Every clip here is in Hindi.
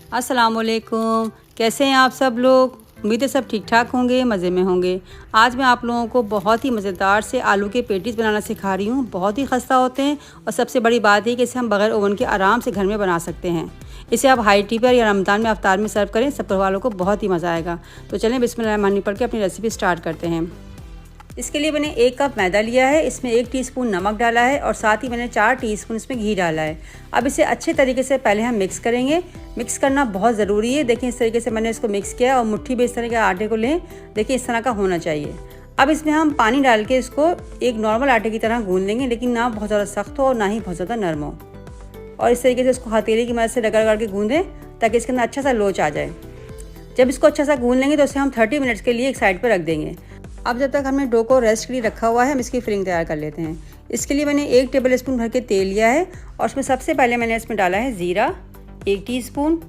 अस्सलामुअलैकुम। कैसे हैं आप सब लोग? उम्मीद है सब ठीक ठाक होंगे, मज़े में होंगे। आज मैं आप लोगों को बहुत ही मज़ेदार से आलू के पेटीज़ बनाना सिखा रही हूँ। बहुत ही खस्ता होते हैं और सबसे बड़ी बात है कि इसे हम बगैर ओवन के आराम से घर में बना सकते हैं। इसे आप हाई टी पर या रमज़ान में अफ्तार में सर्व करें, सब वालों को बहुत ही मज़ा आएगा। तो चलें बिस्मिल्लाह पढ़ के अपनी रेसिपी स्टार्ट करते हैं। इसके लिए मैंने 1 कप मैदा लिया है, इसमें 1 टीस्पून नमक डाला है और साथ ही मैंने 4 टीस्पून इसमें घी डाला है। अब इसे अच्छे तरीके से पहले हम मिक्स करेंगे। मिक्स करना बहुत ज़रूरी है। देखिए इस तरीके से मैंने इसको मिक्स किया और मुट्ठी भी इस तरह के आटे को लें। देखिए इस तरह का होना चाहिए। अब इसमें हम पानी डाल के इसको एक नॉर्मल आटे की तरह गूंद लेंगे, लेकिन ना बहुत ज़्यादा सख्त हो और ना ही बहुत ज़्यादा नरम हो। और इस तरीके से इसको हथेली की मदद से रगड़ के गूंदें ताकि इसके अंदर अच्छा सा लोच आ जाए। जब इसको अच्छा सा गूंद लेंगे तो इसे हम 30 मिनट्स के लिए एक साइड पर रख देंगे। अब जब तक हमने डो को रेस्ट के लिए रखा हुआ है, हम इसकी फिलिंग तैयार कर लेते हैं। इसके लिए मैंने 1 टेबल स्पून भर के तेल लिया है और उसमें सबसे पहले मैंने इसमें डाला है ज़ीरा 1 टीस्पून।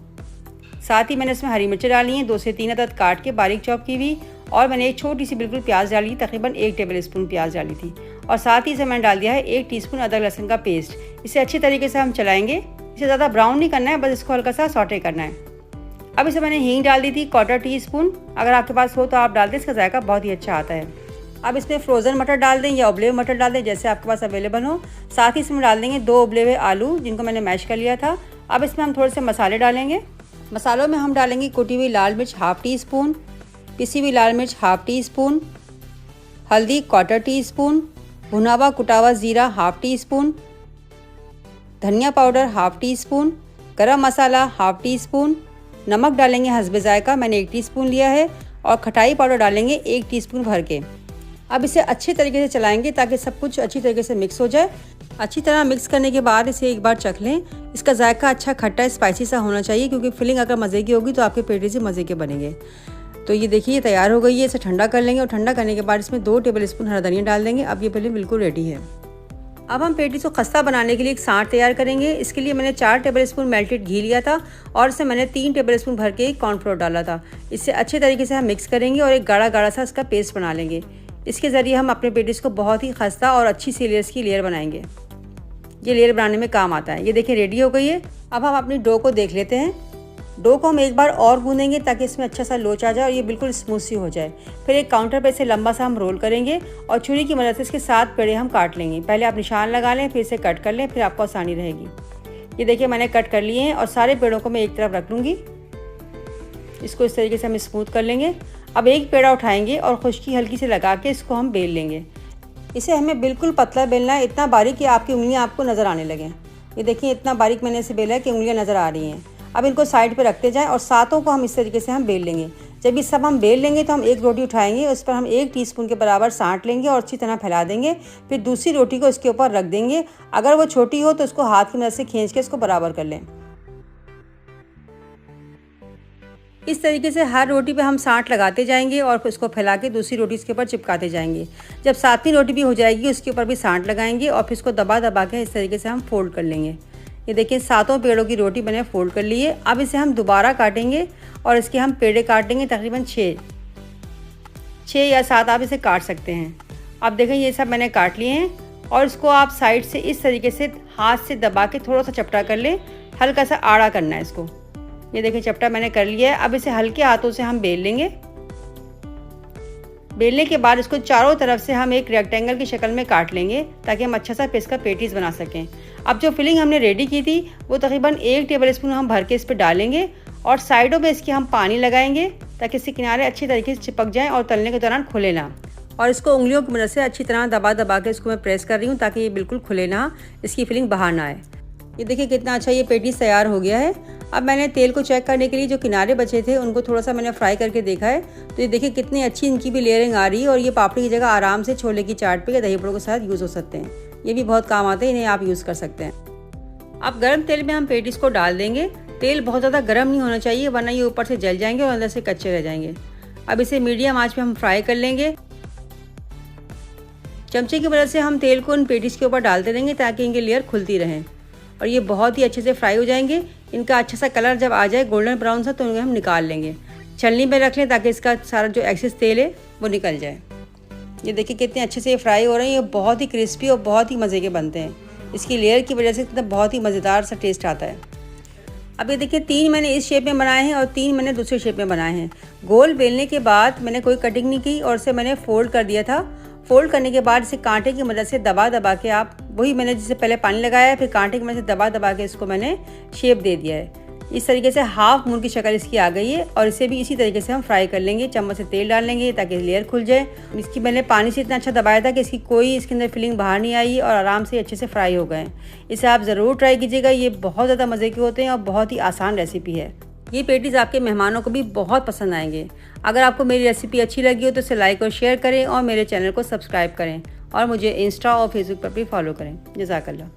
साथ ही मैंने इसमें हरी मिर्च डाली हैं 2 से 3 अदद काट के बारीक चॉप की हुई, और मैंने एक छोटी सी बिल्कुल प्याज डाली, तकरीबन 1 टेबल स्पून प्याज डाली थी। और साथ ही इसे मैंने डाल दिया है 1 टीस्पून अदरक लहसुन का पेस्ट। इसे अच्छी तरीके से हम चलाएँगे। इसे ज़्यादा ब्राउन नहीं करना है, बस इसको हल्का सा सॉटे करना है। अब इसे मैंने हींग डाल दी थी 1/4 टीस्पून। अगर आपके पास हो तो आप डाल दें, इसका जायका बहुत ही अच्छा आता है। अब इसमें फ्रोज़न मटर डाल दें या उबले हुए मटर डाल दें, जैसे आपके पास अवेलेबल हो। साथ ही इसमें डाल देंगे 2 उबले हुए आलू जिनको मैंने मैश कर लिया था। अब इसमें हम थोड़े से मसाले डालेंगे। मसालों में हम डालेंगे कुटी हुई लाल मिर्च 1/2 टीस्पून, पिसी हुई लाल मिर्च 1/2 टीस्पून, हल्दी 1/4 टीस्पून, भुना हुआ कुटा हुआ ज़ीरा 1/2 टीस्पून, धनिया पाउडर 1/2 टीस्पून, गरम मसाला 1/2 टीस्पून, नमक डालेंगे हस्बे जायका, मैंने 1 टीस्पून लिया है, और खटाई पाउडर डालेंगे 1 टीस्पून भर के। अब इसे अच्छी तरीके से चलाएंगे ताकि सब कुछ अच्छी तरीके से मिक्स हो जाए। अच्छी तरह मिक्स करने के बाद इसे एक बार चख लें। इसका जायका अच्छा खट्टा स्पाइसी सा होना चाहिए, क्योंकि फिलिंग अगर मज़े की होगी तो आपके पेटीज़ भी मज़े के बनेंगे। तो ये देखिए ये तैयार हो गई है। इसे ठंडा कर लेंगे और ठंडा करने के बाद इसमें 2 टेबल स्पून हरा धनिया डाल देंगे। अब ये फिलिंग बिल्कुल रेडी है। अब हम पेटीज़ को खस्ता बनाने के लिए एक साँठ तैयार करेंगे। इसके लिए मैंने 4 टेबल स्पून मेल्टेड घी लिया था और इसमें मैंने 3 टेबल स्पून भर के कॉर्नफ्लोर डाला था। इससे अच्छे तरीके से हम मिक्स करेंगे और एक गाढ़ा गाढ़ा सा इसका पेस्ट बना लेंगे। इसके ज़रिए हम अपने पेटीज़ को बहुत ही खस्ता और अच्छी सी लेयर्स की लेयर बनाएंगे। ये लेयर बनाने में काम आता है। ये देखिए रेडी हो गई है। अब हम अपनी डो को देख लेते हैं। डो को हम एक बार और गूंदेंगे ताकि इसमें अच्छा सा लोच आ जाए और ये बिल्कुल स्मूथ सी हो जाए। फिर एक काउंटर पे इसे लंबा सा हम रोल करेंगे और छुरी की मदद से इसके 7 पेड़े हम काट लेंगे। पहले आप निशान लगा लें, फिर इसे कट कर लें, फिर आपको आसानी रहेगी। ये देखिए मैंने कट कर लिए हैं और सारे पेड़ों को मैं एक तरफ रख लूँगी। इसको इस तरीके से हम स्मूथ कर लेंगे। अब एक पेड़ा उठाएंगे और खुश्की हल्की से लगा के इसको हम बेल लेंगे। इसे हमें बिल्कुल पतला बेलना है, इतना बारीक कि आपकी उंगलियां आपको नज़र आने लगें। ये देखिए इतना बारीक मैंने इसे बेला है कि उंगलियां नज़र आ रही हैं। अब इनको साइड पे रखते जाएं और सातों को हम इस तरीके से हम बेल लेंगे। जब ये सब हम बेल लेंगे तो हम एक रोटी उठाएंगे, उस पर हम 1 टीस्पून के बराबर साँठ लेंगे और अच्छी तरह फैला देंगे। फिर दूसरी रोटी को इसके ऊपर रख देंगे। अगर वो छोटी हो तो उसको हाथ की मदद से खींच के इसको बराबर कर लें। इस तरीके से हर रोटी पे हम साँठ लगाते जाएंगे और फिर उसको फैला के दूसरी रोटी इसके ऊपर चिपकाते जाएंगे। जब 7वीं रोटी भी हो जाएगी उसके ऊपर भी साँठ लगाएंगे और फिर इसको दबा दबा के इस तरीके से हम फोल्ड कर लेंगे। ये देखिए 7 पेड़ों की रोटी मैंने फोल्ड कर ली है। अब इसे हम दोबारा काटेंगे और इसके हम पेड़े काटेंगे तकरीबन 6 या 7 आप इसे काट सकते हैं। अब देखें ये सब मैंने काट लिए हैं और इसको आप साइड से इस तरीके से हाथ से दबा के थोड़ा सा चपटा कर लें। हल्का सा आड़ा करना है इसको। ये देखिए चपटा मैंने कर लिया है। अब इसे हल्के हाथों से हम बेल लेंगे। बेलने के बाद इसको चारों तरफ से हम एक रेक्टेंगल की शक्ल में काट लेंगे ताकि हम अच्छा सा इसका पेटीज़ बना सकें। अब जो फिलिंग हमने रेडी की थी वो तकरीबन 1 टेबल स्पून हम भर के इस पर डालेंगे और साइडों में इसके हम पानी लगाएंगे ताकि इसके किनारे अच्छी तरीके से चिपक जाएँ और तलने के दौरान खुले ना। और इसको उंगलियों की मदद से अच्छी तरह दबा दबा के इसको मैं प्रेस कर रही हूँ ताकि ये बिल्कुल खुले ना, इसकी फिलिंग बाहर ना आए। ये देखिए कितना अच्छा ये पेटीज़ तैयार हो गया है। अब मैंने तेल को चेक करने के लिए जो किनारे बचे थे उनको थोड़ा सा मैंने फ्राई करके देखा है। तो ये देखिए कितनी अच्छी इनकी भी लेयरिंग आ रही है और ये पापड़ी की जगह आराम से छोले की चाट पे या दही बड़ों के साथ यूज़ हो सकते हैं। ये भी बहुत काम आते हैं, इन्हें आप यूज़ कर सकते हैं। अब गर्म तेल में हम पेटीज़ को डाल देंगे। तेल बहुत ज़्यादा गर्म नहीं होना चाहिए वरना ये ऊपर से जल जाएंगे और अंदर से कच्चे रह जाएंगे। अब इसे मीडियम आँच पे हम फ्राई कर लेंगे। चमचे की मदद से हम तेल को इन पेटीज़ के ऊपर डालते रहेंगे ताकि इनकी लेयर खुलती रहें और ये बहुत ही अच्छे से फ्राई हो जाएंगे। इनका अच्छा सा कलर जब आ जाए गोल्डन ब्राउन सा तो इन्हें हम निकाल लेंगे। छलनी में रख लें ताकि इसका सारा जो एक्सेस तेल है वो निकल जाए। ये देखिए कितने अच्छे से ये फ्राई हो रहे हैं। ये बहुत ही क्रिस्पी और बहुत ही मज़े के बनते हैं। इसकी लेयर की वजह से बहुत ही मज़ेदार सा टेस्ट आता है। अब ये देखिए 3 मैंने इस शेप में बनाए हैं और 3 मैंने दूसरे शेप में बनाए हैं। गोल बेलने के बाद मैंने कोई कटिंग नहीं की और इसे मैंने फोल्ड कर दिया था। फोल्ड करने के बाद इसे कांटे की मदद से दबा दबा के आप वही मैंने जिससे पहले पानी लगाया है, फिर कांटे की मदद से दबा दबा के इसको मैंने शेप दे दिया है। इस तरीके से हाफ मून की शक्ल इसकी आ गई है और इसे भी इसी तरीके से हम फ्राई कर लेंगे। चम्मच से तेल डाल लेंगे ताकि लेयर खुल जाए। इसकी मैंने पानी से इतना अच्छा दबाया था कि इसकी कोई इसके अंदर फिलिंग बाहर नहीं आई और आराम से अच्छे से फ्राई हो गए। इसे आप ज़रूर ट्राई कीजिएगा, ये बहुत ज़्यादा मज़े के होते हैं और बहुत ही आसान रेसिपी है। ये पेटीज़ आपके मेहमानों को भी बहुत पसंद आएंगे। अगर आपको मेरी रेसिपी अच्छी लगी हो तो इसे लाइक और शेयर करें और मेरे चैनल को सब्सक्राइब करें और मुझे इंस्टा और फेसबुक पर भी फॉलो करें। जज़ाकल्लाह।